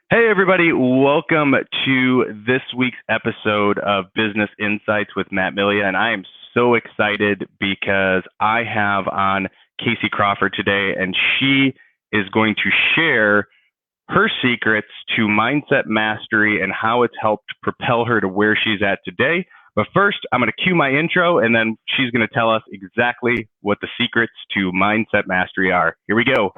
Hey, everybody. Welcome to this week's episode of Business Insights with Matt Milia. And I am so excited because I have on Casie Crawford today, and she is going to share her secrets to mindset mastery and how it's helped propel her to where she's at today. But first, I'm going to cue my intro, and then she's going to tell us exactly what the secrets to mindset mastery are. Here we go.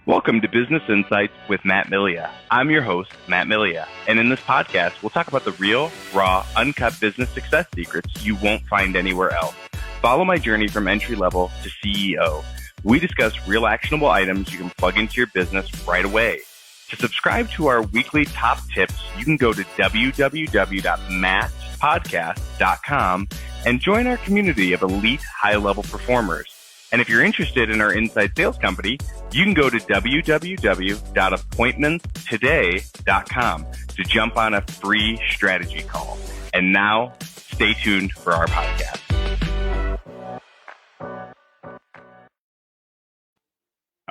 Welcome to Business Insights with Matt Milia. I'm your host, Matt Milia, and in this podcast, we'll talk about the real, raw, uncut business success secrets you won't find anywhere else. Follow my journey from entry level to CEO. We discuss real actionable items you can plug into your business right away. To subscribe to our weekly top tips, you can go to www.mattpodcast.com and join our community of elite high-level performers. And if you're interested in our inside sales company, you can go to www.appointmentstoday.com to jump on a free strategy call. And now, stay tuned for our podcast.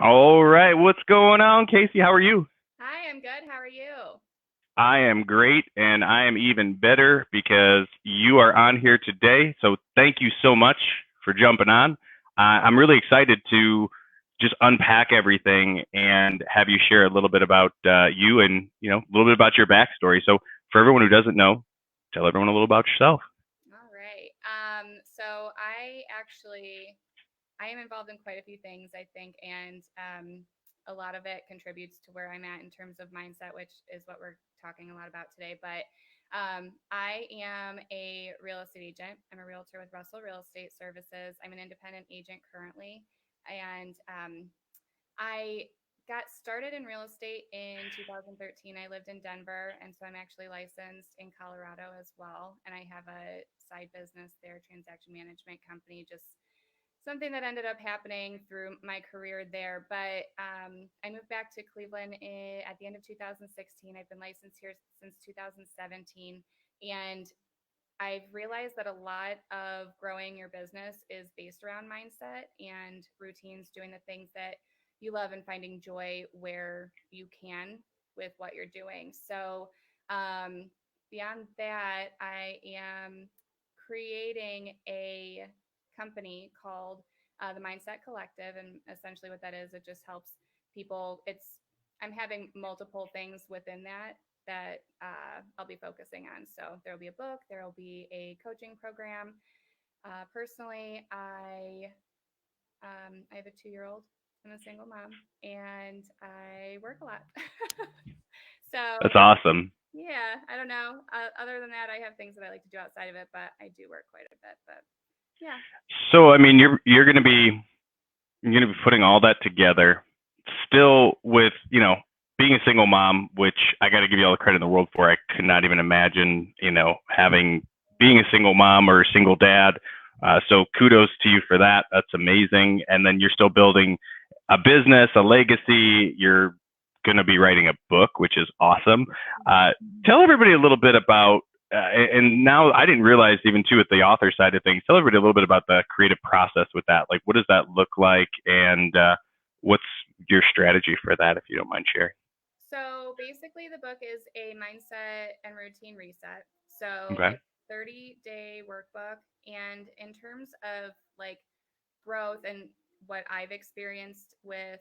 All right, what's going on, Casie? How are you? Hi, I'm good. How are you? I am great, and I am even better because you are on here today. So thank you so much for jumping on. I'm really excited to just unpack everything and have you share a little bit about you and, a little bit about your backstory. So for everyone who doesn't know, tell everyone a little about yourself. All right. So I am involved in quite a few things, I think, and a lot of it contributes to where I'm at in terms of mindset, which is what we're talking a lot about today. But I am a real estate agent. I'm a realtor with Russell Real Estate Services. I'm an independent agent currently. And I got started in real estate in 2013. I lived in Denver, and so I'm actually licensed in Colorado as well. And I have a side business there, transaction management company, just something that ended up happening through my career there. But I moved back to Cleveland at the end of 2016. I've been licensed here since 2017. And I've realized that a lot of growing your business is based around mindset and routines, doing the things that you love and finding joy where you can with what you're doing. So, beyond that, I am creating a company called the Mindset Collective. And essentially, what that is, it just helps people. I'm having multiple things within that I'll be focusing on. So there will be a book, there will be a coaching program. Personally, I have a 2-year-old. I'm a single mom, and I work a lot. So That's awesome. yeah, I don't know. Other than that, I have things that I like to do outside of it, but I do work quite a bit. But yeah. So, I mean, you're going to be putting all that together, still with being a single mom, which I got to give you all the credit in the world for. I could not even imagine being a single mom or a single dad. So kudos to you for that. That's amazing. And then you're still building a business, a legacy. You're going to be writing a book, which is awesome. Tell everybody a little bit about. And now I didn't realize even too with the author side of things, tell everybody a little bit about the creative process with that. Like, what does that look like? And what's your strategy for that, if you don't mind sharing? So basically, the book is a mindset and routine reset. So Okay. it's 30-day workbook. And in terms of like growth and what I've experienced with,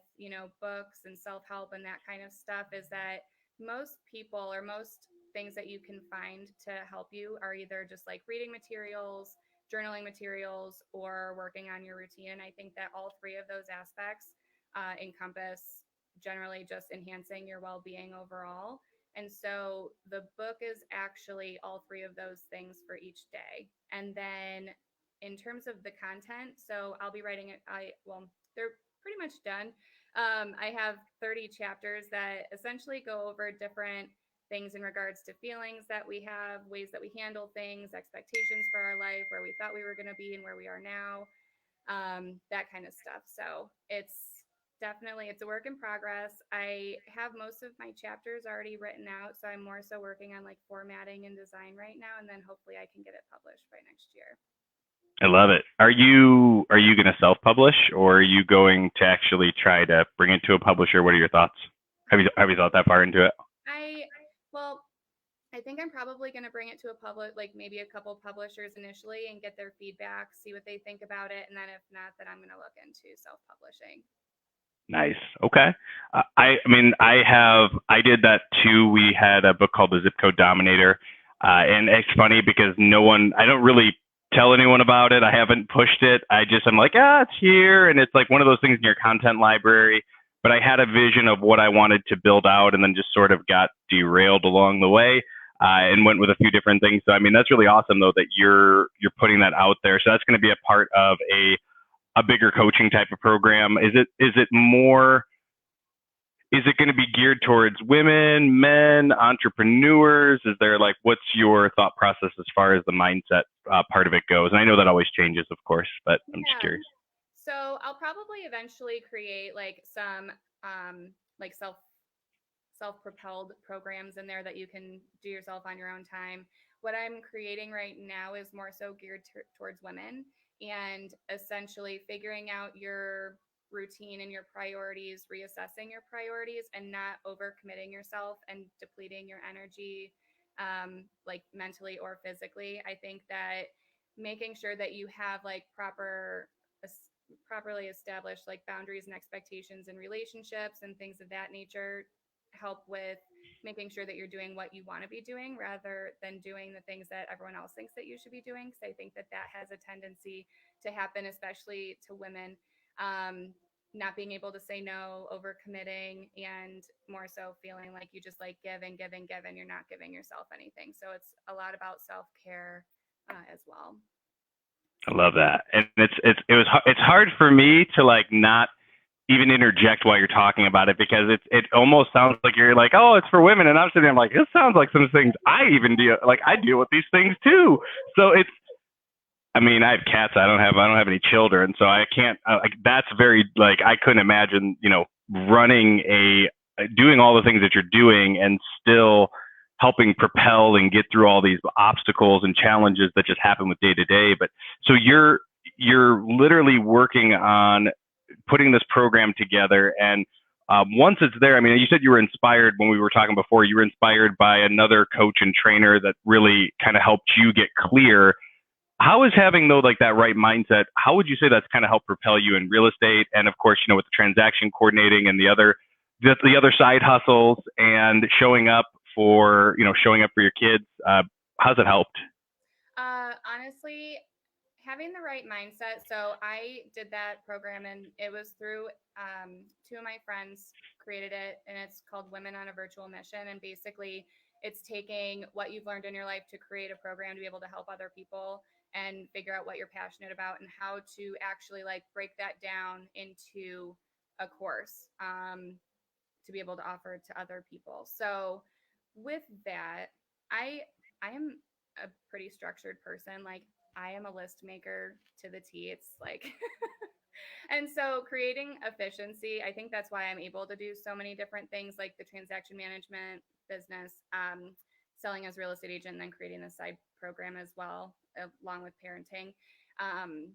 books and self-help and that kind of stuff is that most people or most things that you can find to help you are either just like reading materials, journaling materials, or working on your routine. And I think that all three of those aspects encompass generally just enhancing your well-being overall. And so the book is actually all three of those things for each day. And then in terms of the content, so I'll be writing it. They're pretty much done. I have 30 chapters that essentially go over different things in regards to feelings that we have, ways that we handle things, expectations for our life, where we thought we were going to be and where we are now, that kind of stuff. So it's a work in progress. I have most of my chapters already written out, so I'm more so working on like formatting and design right now, and then hopefully I can get it published by next year. I love it. Are you going to self-publish, or are you going to actually try to bring it to a publisher? What are your thoughts? Have you thought that far into it? I well, I think I'm probably going to bring it to a public, like maybe a couple publishers initially, and get their feedback, see what they think about it, and then if not, then I'm going to look into self-publishing. Nice. Okay. I mean, I did that too. We had a book called The Zip Code Dominator. And it's funny because I don't really tell anyone about it. I haven't pushed it. I'm like, it's here. And it's like one of those things in your content library. But I had a vision of what I wanted to build out and then just sort of got derailed along the way. And went with a few different things. So I mean, that's really awesome though that you're putting that out there. So that's going to be a part of a bigger coaching type of program? Is it going to be geared towards women, men, entrepreneurs? Is there like, what's your thought process as far as the mindset part of it goes? And I know that always changes, of course, but I'm just Yeah. curious. So I'll probably eventually create like some like self-propelled programs in there that you can do yourself on your own time. What I'm creating right now is more so geared towards women, and essentially figuring out your routine and your priorities, reassessing your priorities, and not overcommitting yourself and depleting your energy, like mentally or physically. I think that making sure that you have like properly established like boundaries and expectations in relationships and things of that nature help with making sure that you're doing what you want to be doing rather than doing the things that everyone else thinks that you should be doing. Because I think that that has a tendency to happen, especially to women. Not being able to say no, overcommitting, and more so feeling like you just like give and give and give, and you're not giving yourself anything. So it's a lot about self care as well. I love that. And it's hard for me to like not even interject while you're talking about it because it almost sounds like you're like, oh, it's for women. And I'm sitting there, I'm like, this sounds like some things I even deal, like I deal with these things too. So I mean, I have cats. I don't have any children, so I can't. Like, that's very like I couldn't imagine, doing all the things that you're doing and still helping propel and get through all these obstacles and challenges that just happen with day to day. But so you're literally working on putting this program together, and once it's there, I mean, you said you were inspired when we were talking before. You were inspired by another coach and trainer that really kind of helped you get clear. How is having though like that right mindset? How would you say that's kind of helped propel you in real estate, and of course, with the transaction coordinating and the other side hustles and showing up for your kids? How's it helped? Honestly, having the right mindset. So I did that program, and it was through two of my friends created it, and it's called Women on a Virtual Mission. And basically, it's taking what you've learned in your life to create a program to be able to help other people and figure out what you're passionate about and how to actually like break that down into a course to be able to offer to other people. So with that, I I am a pretty structured person. Like I am a list maker to the T. It's like and so creating efficiency, I think that's why I'm able to do so many different things like the transaction management business, selling as a real estate agent, and then creating a side program as well, along with parenting. Um,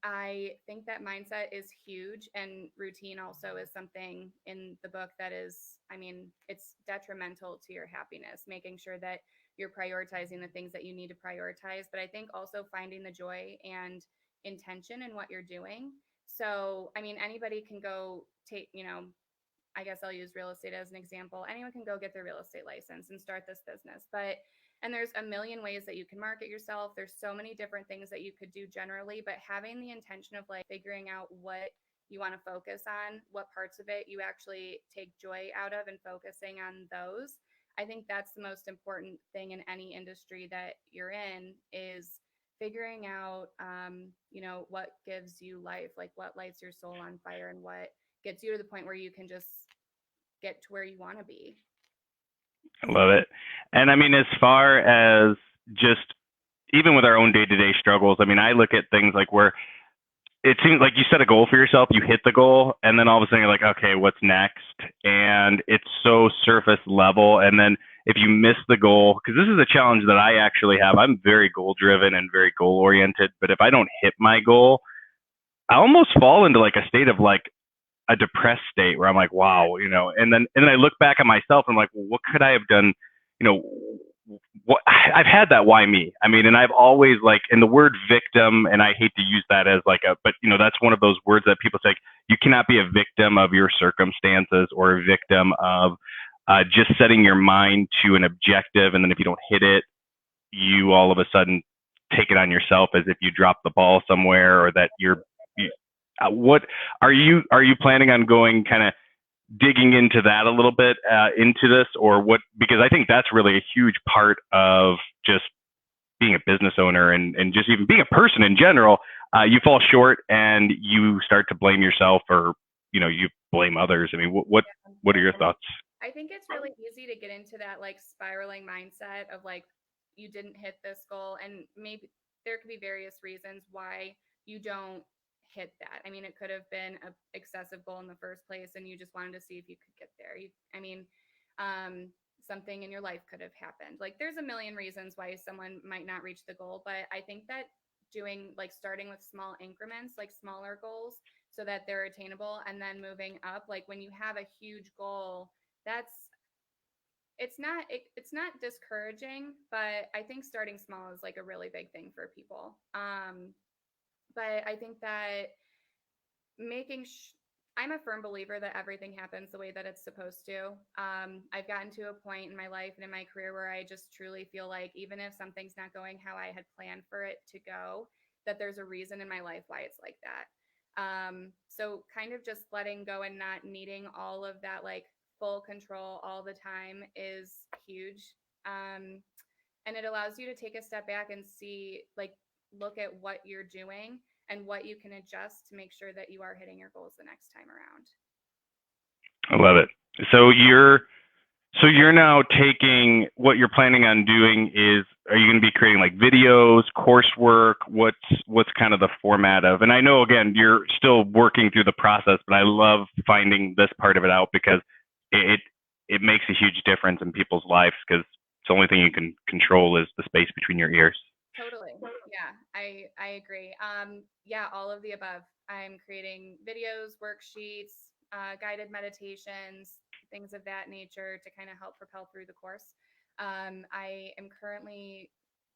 I think that mindset is huge, and routine also is something in the book that is, I mean, it's detrimental to your happiness, making sure that you're prioritizing the things that you need to prioritize. But I think also finding the joy and intention in what you're doing. So, I mean, anybody can go take, I guess I'll use real estate as an example. Anyone can go get their real estate license and start this business, and there's a million ways that you can market yourself. There's so many different things that you could do generally, but having the intention of like figuring out what you want to focus on, what parts of it you actually take joy out of, and focusing on those. I think that's the most important thing in any industry that you're in is figuring out, what gives you life, like what lights your soul on fire and what gets you to the point where you can just get to where you want to be. I love it. And I mean, as far as just even with our own day to day struggles, I mean, I look at things like where it seems like you set a goal for yourself, you hit the goal, and then all of a sudden you're like, okay, what's next? And it's so surface level. And then if you miss the goal, because this is a challenge that I actually have. I'm very goal driven and very goal oriented, but if I don't hit my goal, I almost fall into like a state of like a depressed state where I'm like, wow, and then I look back at myself and I'm like, well, what could I have done? You know, what I've had that why me. I mean, and I've always like, and the word victim, and I hate to use that as like but that's one of those words that people say, you cannot be a victim of your circumstances or a victim of just setting your mind to an objective. And then if you don't hit it, you all of a sudden take it on yourself as if you dropped the ball somewhere, or that what are you planning on going kind of digging into that a little bit into this, or what? Because I think that's really a huge part of just being a business owner and just even being a person in general. You fall short and you start to blame yourself, or you blame others. I mean, what are your thoughts? I think it's really easy to get into that like spiraling mindset of like, you didn't hit this goal, and maybe there could be various reasons why you don't hit that. I mean, it could have been an excessive goal in the first place and you just wanted to see if you could get there. Something in your life could have happened. Like, there's a million reasons why someone might not reach the goal, but I think that starting with small increments, like smaller goals, so that they're attainable, and then moving up. Like, when you have a huge goal, it's not discouraging, but I think starting small is like a really big thing for people. But I think that I'm a firm believer that everything happens the way that it's supposed to. I've gotten to a point in my life and in my career where I just truly feel like even if something's not going how I had planned for it to go, that there's a reason in my life why it's like that. So kind of just letting go and not needing all of that like full control all the time is huge. And it allows you to take a step back and see, like, look at what you're doing and what you can adjust to make sure that you are hitting your goals the next time around. I love it. So you're now taking, what you're planning on doing is, are you going to be creating like videos, coursework? What's kind of the format of, and I know again, you're still working through the process, but I love finding this part of it out because it makes a huge difference in people's lives, because the only thing you can control is the space between your ears. Totally. Yeah, I agree. Yeah, all of the above. I'm creating videos, worksheets, guided meditations, things of that nature to kind of help propel through the course. I am currently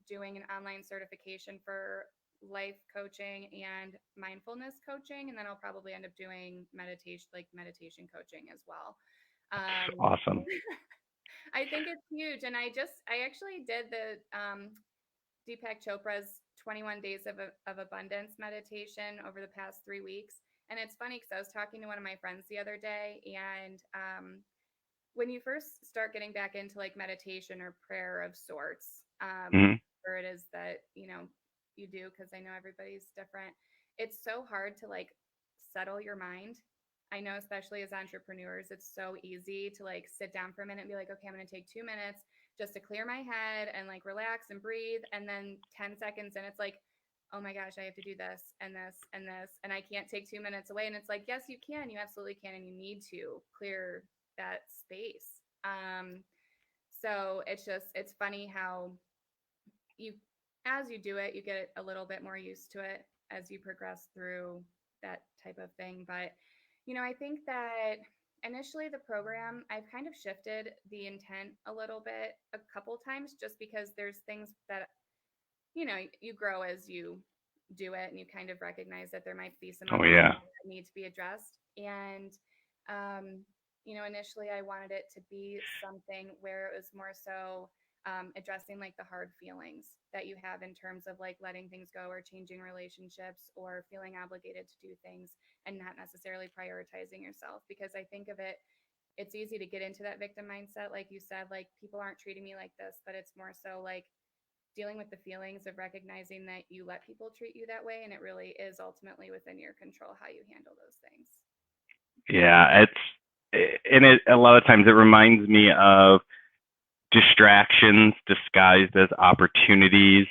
doing an online certification for life coaching and mindfulness coaching, and then I'll probably end up doing meditation coaching as well. Awesome. I think it's huge, and I actually did the Deepak Chopra's 21 Days of Abundance meditation over the past 3 weeks. And it's funny because I was talking to one of my friends the other day, and when you first start getting back into like meditation or prayer of sorts, whatever it is that, you do, because I know everybody's different, it's so hard to like settle your mind. I know, especially as entrepreneurs, it's so easy to like sit down for a minute and be like, okay, I'm going to take 2 minutes just to clear my head and like relax and breathe. And then 10 seconds and it's like, oh my gosh, I have to do this and this and this, and I can't take 2 minutes away. And it's like, yes, you can, you absolutely can. And you need to clear that space. So it's funny how as you do it, you get a little bit more used to it as you progress through that type of thing. But, I think that initially the program, I've kind of shifted the intent a little bit a couple times, just because there's things that, you grow as you do it, and you kind of recognize that there might be some that need to be addressed. And, initially I wanted it to be something where it was more so addressing like the hard feelings that you have in terms of like letting things go or changing relationships or feeling obligated to do things and not necessarily prioritizing yourself. Because I think of it's easy to get into that victim mindset. Like you said, like, people aren't treating me like this, but it's more so like dealing with the feelings of recognizing that you let people treat you that way. And it really is ultimately within your control how you handle those things. Yeah. A lot of times it reminds me of distractions disguised as opportunities,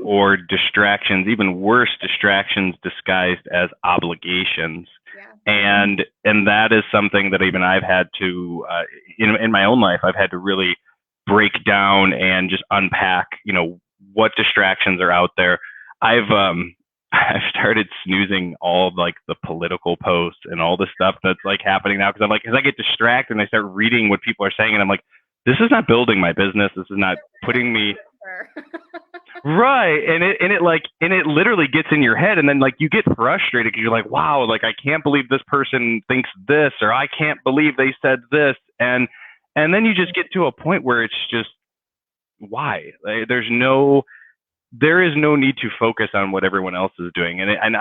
or distractions, even worse, distractions disguised as obligations. Yeah. And that is something that even I've had to, in my own life, I've had to really break down and just unpack, what distractions are out there. I've I've started snoozing all of like the political posts and all the stuff that's like happening now because I get distracted and I start reading what people are saying and I'm like, this is not building my business. This is not putting me right. And it literally gets in your head and then like you get frustrated because you're like, wow, like I can't believe this person thinks this or I can't believe they said this. And then you just get to a point where it's just why? Like, there is no need to focus on what everyone else is doing. And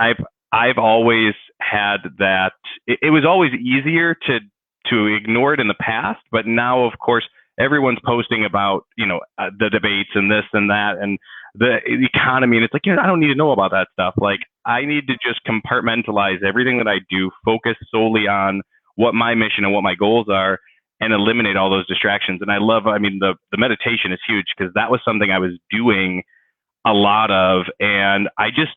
I've always had that. It was always easier to ignore it in the past, but now of course everyone's posting about the debates and this and that and the economy, and it's like I don't need to know about that stuff. Like I need to just compartmentalize everything that I do, focus solely on what my mission and what my goals are, and eliminate all those distractions. And the meditation is huge because that was something I was doing a lot of, and I just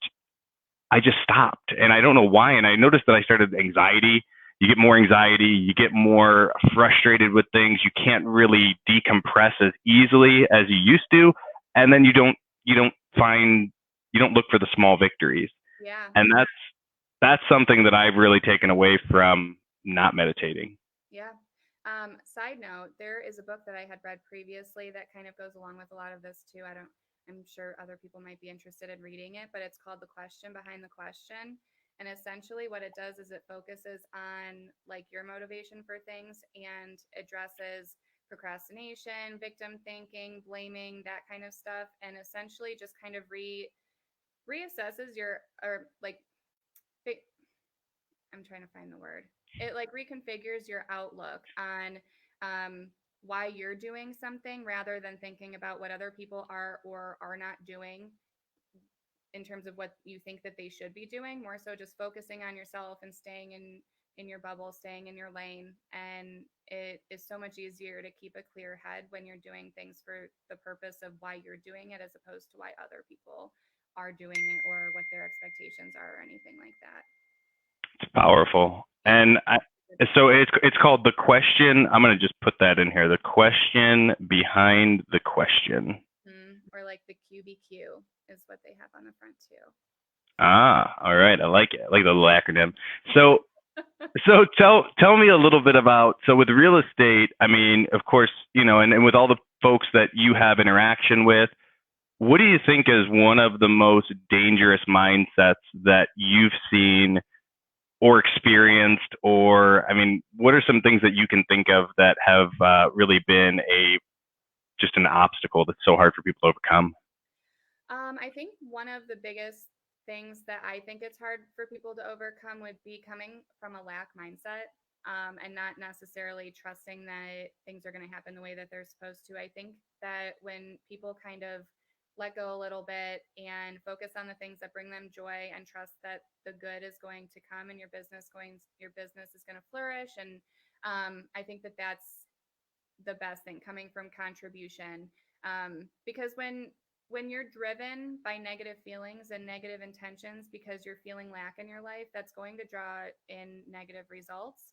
stopped, and I don't know why. And I noticed that I started anxiety. You get more anxiety, you get more frustrated with things. You can't really decompress as easily as you used to, and then you don't look for the small victories. Yeah. And that's something that I've really taken away from not meditating. Yeah. Side note, there is a book that I had read previously that kind of goes along with a lot of this too. I'm sure other people might be interested in reading it, but it's called The Question Behind the Question. And essentially what it does is it focuses on like your motivation for things and addresses procrastination, victim thinking, blaming, that kind of stuff. And essentially just kind of reassesses I'm trying to find the word. It like reconfigures your outlook on why you're doing something rather than thinking about what other people are or are not doing in terms of what you think that they should be doing. More so just focusing on yourself and staying in your bubble, staying in your lane. And it is so much easier to keep a clear head when you're doing things for the purpose of why you're doing it as opposed to why other people are doing it or what their expectations are or anything like that. It's powerful. And so it's called The Question. I'm going to just put that in here. The Question Behind the Question. Or like the QBQ is what they have on the front too. Ah, all right. I like it. I like the little acronym. So tell me a little bit about, so with real estate, I mean, of course, and with all the folks that you have interaction with, what do you think is one of the most dangerous mindsets that you've seen or experienced, or, I mean, what are some things that you can think of that have really been just an obstacle that's so hard for people to overcome? I think one of the biggest things that I think it's hard for people to overcome would be coming from a lack mindset, and not necessarily trusting that things are going to happen the way that they're supposed to. I think that when people kind of let go a little bit and focus on the things that bring them joy and trust that the good is going to come and your business is going to flourish. And I think that that's the best thing, coming from contribution, because when you're driven by negative feelings and negative intentions because you're feeling lack in your life, that's going to draw in negative results.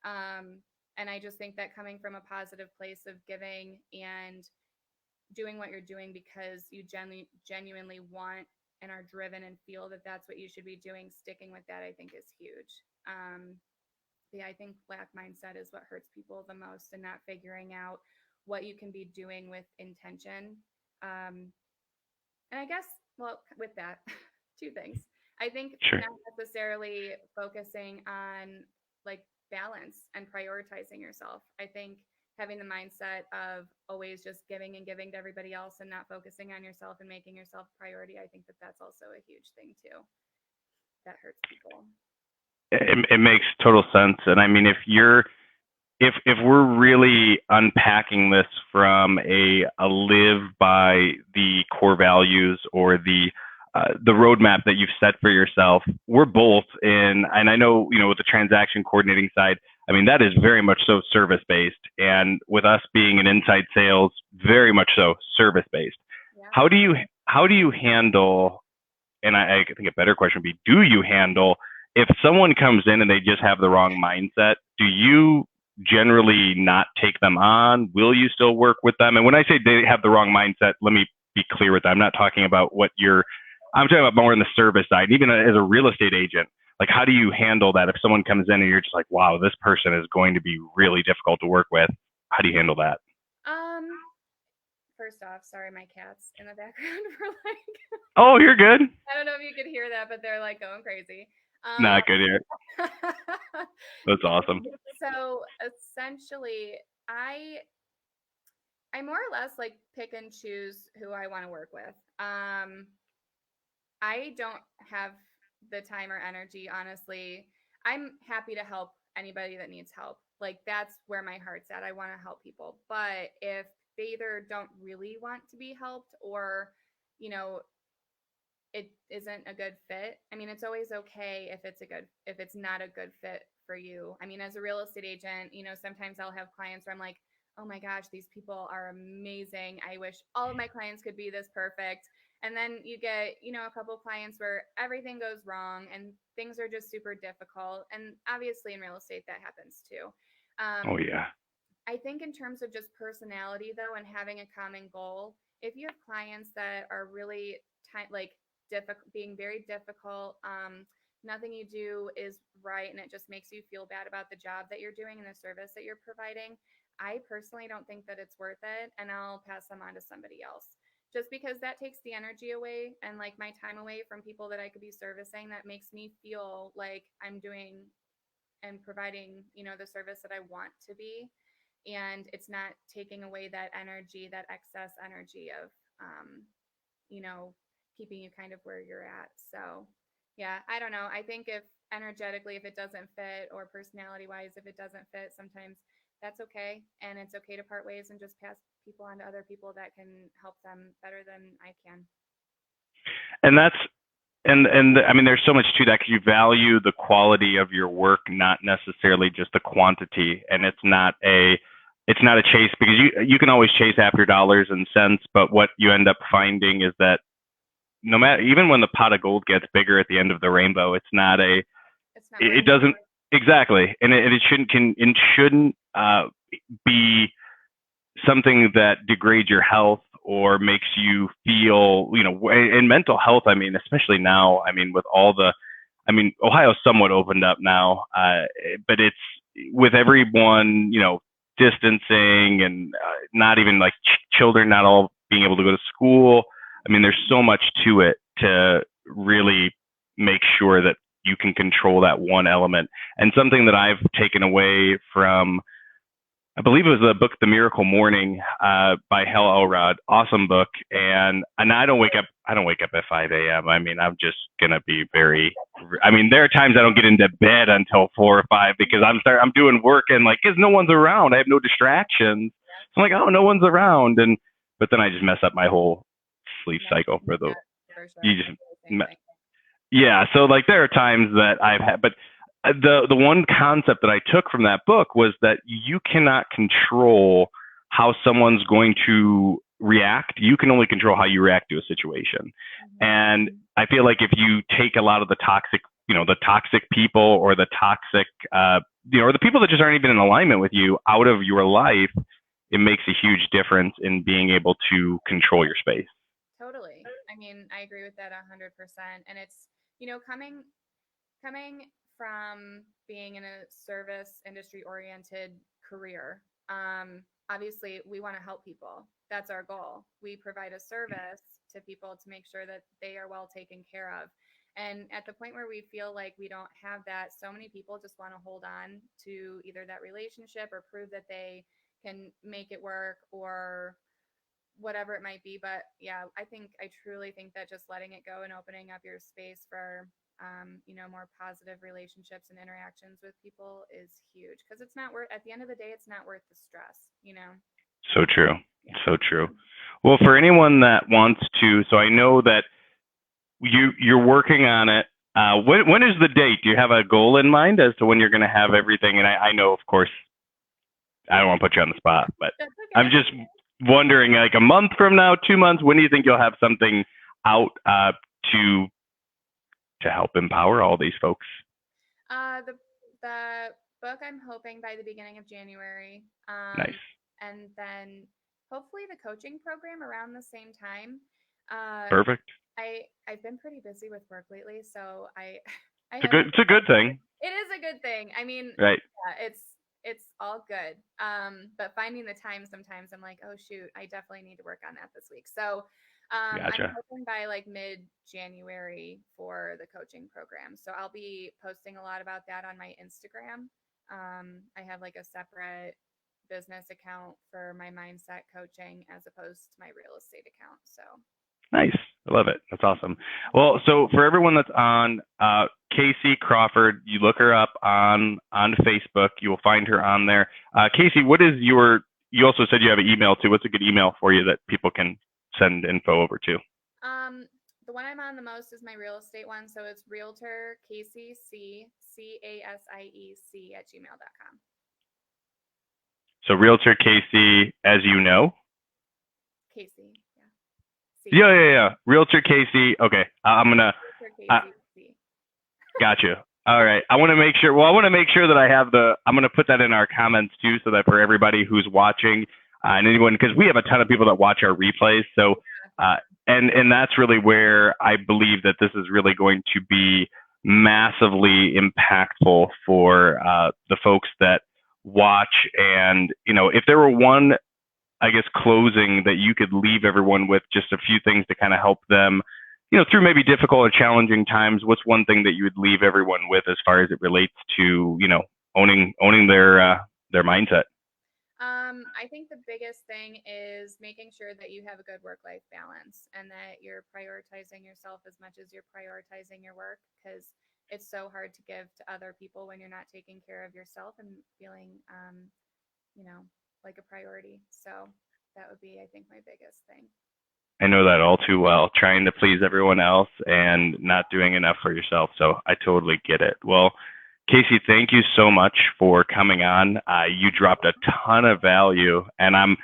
And I just think that coming from a positive place of giving and doing what you're doing because you genuinely want and are driven and feel that that's what you should be doing, sticking with that, I think is huge. Yeah, I think lack mindset is what hurts people the most, and not figuring out what you can be doing with intention. And I guess, well, with that, two things. I think Sure. not necessarily focusing on like balance and prioritizing yourself. I think having the mindset of always just giving and giving to everybody else and not focusing on yourself and making yourself a priority, I think that that's also a huge thing too that hurts people. It makes total sense. And I mean, if we're really unpacking this from a live by the core values or the roadmap that you've set for yourself, we're both in, and I know, with the transaction coordinating side, I mean, that is very much so service based. And with us being in inside sales, very much so service based. Yeah. How do you handle, and I think a better question would be, do you handle if someone comes in and they just have the wrong mindset? Do you generally not take them on? Will you still work with them? And when I say they have the wrong mindset, let me be clear with that. I'm not talking about I'm talking about more on the service side. Even as a real estate agent, like, how do you handle that if someone comes in and you're just like, wow, this person is going to be really difficult to work with? How do you handle that? First off, sorry, my cats in the background were like, Oh, you're good. I don't know if you could hear that, but they're like going crazy. Not good here. That's awesome. So essentially, I more or less like pick and choose who I want to work with. I don't have the time or energy, honestly. I'm happy to help anybody that needs help. Like, that's where my heart's at. I want to help people. But if they either don't really want to be helped, or, you know, it isn't a good fit. I mean, it's always okay if it's not a good fit for you. I mean, as a real estate agent, sometimes I'll have clients where I'm like, oh my gosh, these people are amazing. I wish all of my clients could be this perfect. And then you get, a couple clients where everything goes wrong and things are just super difficult. And obviously in real estate, that happens too. Oh, yeah. I think in terms of just personality, though, and having a common goal, if you have clients that are really being very difficult, nothing you do is right, and it just makes you feel bad about the job that you're doing and the service that you're providing, I personally don't think that it's worth it, and I'll pass them on to somebody else. Just because that takes the energy away and like my time away from people that I could be servicing, that makes me feel like I'm doing and providing, the service that I want to be. And it's not taking away that energy, that excess energy of, you know, keeping you kind of where you're at. So yeah, I don't know. I think if energetically, if it doesn't fit, or personality wise, if it doesn't fit, sometimes that's okay. And it's okay to part ways and just pass people on to other people that can help them better than I can. And that's, and I mean, there's so much to that, because you value the quality of your work, not necessarily just the quantity. And it's not a chase, because you can always chase after dollars and cents, but what you end up finding is that no matter, even when the pot of gold gets bigger at the end of the rainbow, it's not it doesn't, exactly. And it shouldn't be something that degrades your health or makes you feel, in mental health. I mean, especially now, I mean, with all Ohio's somewhat opened up now, but it's with everyone, distancing, and not even like children not all being able to go to school. I mean, there's so much to it to really make sure that you can control that one element. And something that I've taken away from, I believe it was the book, The Miracle Morning, by Hal Elrod. Awesome book. And I don't wake up at 5 a.m. I mean, I'm just gonna be there are times I don't get into bed until 4 or 5, because I'm doing work, and like, because no one's around, I have no distractions. So I'm like, oh, no one's around, but then I just mess up my whole sleep cycle for the. You just. Yeah. So like, there are times that I've had, but the one concept that I took from that book was that you cannot control how someone's going to react. You can only control how you react to a situation. Mm-hmm. And I feel like if you take a lot of the toxic people, or the toxic, or the people that just aren't even in alignment with you, out of your life, it makes a huge difference in being able to control your space. Totally. I mean, I agree with that 100%. And it's, coming from being in a service industry oriented career, obviously we want to help people. That's our goal. We provide a service to people to make sure that they are well taken care of. And at the point where we feel like we don't have that, so many people just want to hold on to either that relationship or prove that they can make it work, or whatever it might be. But yeah, I truly think that just letting it go and opening up your space for more positive relationships and interactions with people is huge, because it's not worth, at the end of the day, it's not worth the stress, So true. Yeah. So true. Well, for anyone that wants to, so I know that you're working on it. When is the date? Do you have a goal in mind as to when you're going to have everything? And I know, of course, I don't want to put you on the spot, but okay. I'm just wondering, like, a month from now, 2 months, when do you think you'll have something out to help empower all these folks? The book, I'm hoping by the beginning of January. Nice. And then hopefully the coaching program around the same time. Perfect. I've been pretty busy with work lately, so I It's a good thing. It is a good thing. I mean, right. Yeah, it's all good. But finding the time sometimes I'm like, oh shoot, I definitely need to work on that this week. So Gotcha. I'm hoping by like mid-January for the coaching program. So I'll be posting a lot about that on my Instagram. I have like a separate business account for my mindset coaching as opposed to my real estate account. So Nice. I love it. That's awesome. Well, so for everyone that's on Casie Crawford, you look her up on Facebook. You will find her on there. Casie, what is your? You also said you have an email too. What's a good email for you that people can send info over to? The one I'm on the most is my real estate one. So it's Realtor Casie CASIEC@gmail.com. So Realtor Casie, as you know. Casie, Yeah. Realtor Casie. Okay, I'm gonna. Gotcha. All right. I want to make sure. Well, I want to make sure that I have the. I'm going to put that in our comments too, so that for everybody who's watching and anyone, because we have a ton of people that watch our replays. So, and that's really where I believe that this is really going to be massively impactful for the folks that watch. And if there were one, I guess, closing that you could leave everyone with, just a few things to kind of help them, through maybe difficult or challenging times, what's one thing that you would leave everyone with as far as it relates to, owning their mindset? I think the biggest thing is making sure that you have a good work-life balance and that you're prioritizing yourself as much as you're prioritizing your work, because it's so hard to give to other people when you're not taking care of yourself and feeling, like a priority. So that would be, I think, my biggest thing. I know that all too well, trying to please everyone else and not doing enough for yourself. So I totally get it. Well, Casie, thank you so much for coming on. You dropped a ton of value, and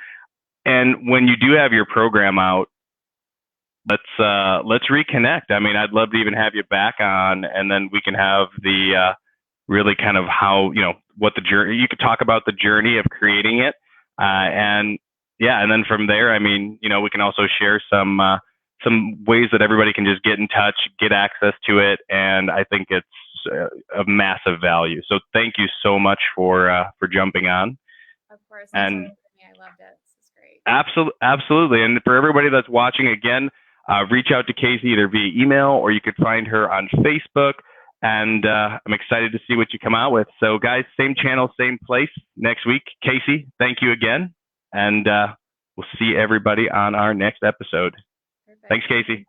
when you do have your program out, let's reconnect. I mean, I'd love to even have you back on, and then we can have the really kind of how, what the journey, you could talk about the journey of creating it. And then from there, I mean, we can also share some ways that everybody can just get in touch, get access to it. And I think it's of massive value. So thank you so much for jumping on. Of course. And I loved it. This is great. Absolutely. And for everybody that's watching, again, reach out to Casie either via email, or you could find her on Facebook. And I'm excited to see what you come out with. So guys, same channel, same place next week. Casie, thank you again. And we'll see everybody on our next episode. Perfect. Thanks, Casie.